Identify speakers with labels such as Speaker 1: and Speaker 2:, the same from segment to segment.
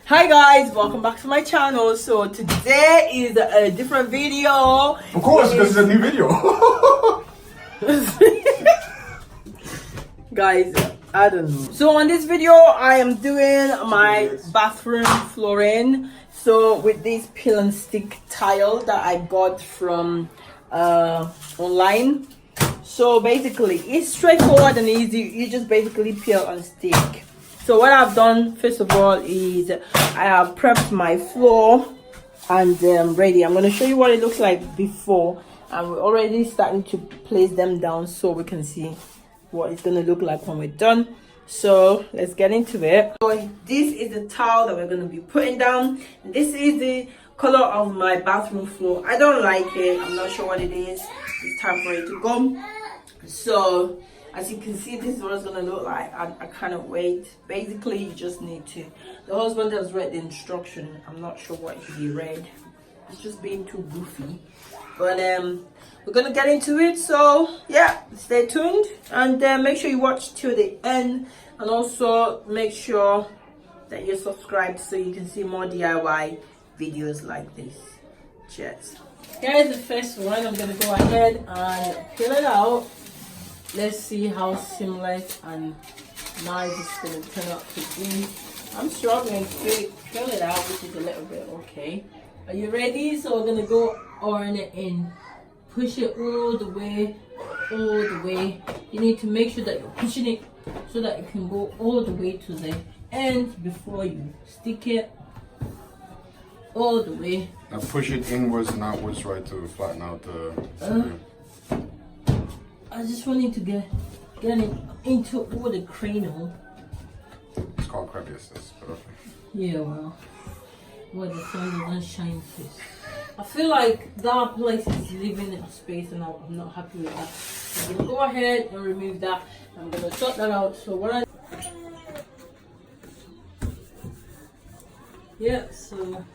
Speaker 1: Hi guys, welcome back to my channel. So today is a different video.
Speaker 2: Of course, because it's a new video.
Speaker 1: Guys, I don't know. So on this video, I am doing my bathroom flooring. So with this peel and stick tile that I got from online. So basically, it's straightforward and easy. You just basically peel and stick. So what I've done first of all is I have prepped my floor and ready. I'm going to show you what it looks like before, and we're already starting to place them down so we can see what it's going to look like when we're done. So let's get into it. So this is the towel that we're going to be putting down. This is the color of my bathroom floor. I don't like it. I'm not sure what it is. It's time for it to go. So as you can see, this is what it's gonna look like. I cannot wait. Basically, you just need to. The husband has read the instruction. I'm not sure what he read. It's just being too goofy. But we're gonna get into it. So yeah, stay tuned and make sure you watch till the end. And also make sure that you're subscribed so you can see more DIY videos like this. Cheers. Here's the first one. I'm gonna go ahead and peel it out. Let's see how seamless and nice it's going to turn out to be. I'm struggling to fill it out, which is a little bit okay. Are you ready? So we're going to go on it and push it all the way, all the way. You need to make sure that you're pushing it so that it can go all the way to the end before you stick it all the way.
Speaker 2: Now push it inwards and outwards, right, to flatten out the...
Speaker 1: I just wanted to get it into all the cranial.
Speaker 2: It's called crab assist, but okay.
Speaker 1: Yeah, well, the sun doesn't shine face. I feel like that place is living in space and I'm not happy with that. So I'm gonna go ahead and remove that. I'm gonna sort that out. So what so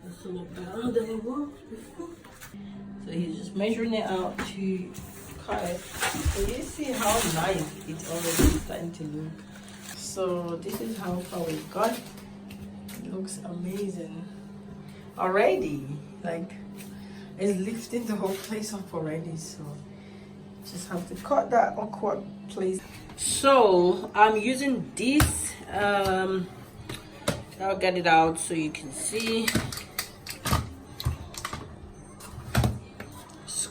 Speaker 1: that's a lot better than it was before. So he's just measuring it out to cut it. So you see how nice it's already starting to look. So this is how far we got. It looks amazing already. Like it's lifting the whole place up already. So just have to cut that awkward place. So I'm using this. I'll get it out so you can see.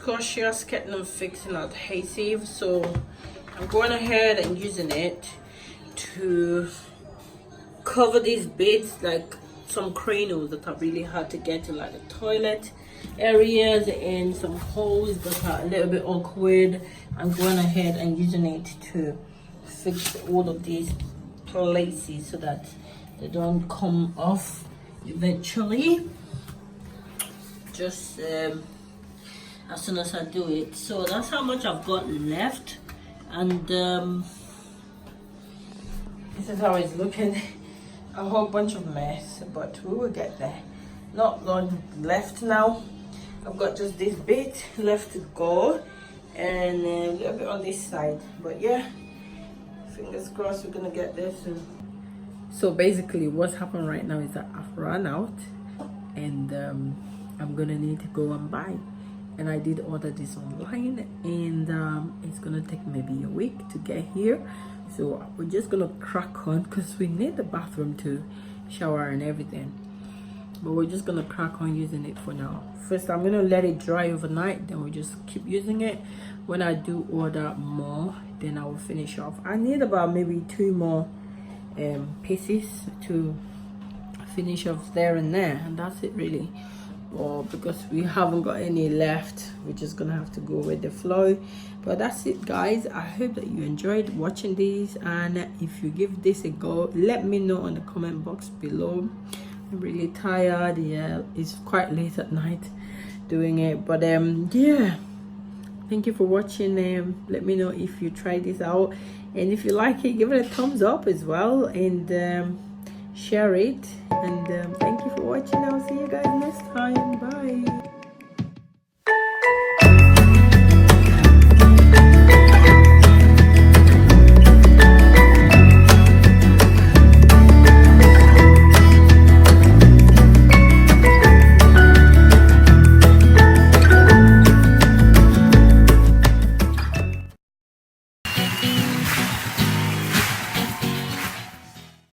Speaker 1: Cautious getting them fixing adhesive, so I'm going ahead and using it to cover these bits, like some cranials that are really hard to get to, like the toilet areas and some holes that are a little bit awkward. I'm going ahead and using it to fix all of these places so that they don't come off eventually. Just as soon as I do it. So that's how much I've got left, and this is how it's looking. A whole bunch of mess, but we will get there. Not long left now. I've got just this bit left to go and a little bit on this side, but yeah, fingers crossed we're gonna get there soon. So basically what's happened right now is that I've run out and I'm gonna need to go and buy. And I did order this online, and it's gonna take maybe a week to get here. So we're just gonna crack on because we need the bathroom to shower and everything, but we're just gonna crack on using it for now. First I'm gonna let it dry overnight, then we'll just keep using it. When I do order more, then I will finish off. I need about maybe 2 more pieces to finish off there and there, and that's it really. Or because we haven't got any left, we're just gonna have to go with the flow. But that's it guys. I hope that you enjoyed watching this, and if you give this a go, let me know in the comment box below. I'm really tired. Yeah, it's quite late at night doing it, but yeah, thank you for watching. Let me know if you try this out, and if you like it, give it a thumbs up as well, and share it. And thank you for watching. I'll see you guys next time. Bye.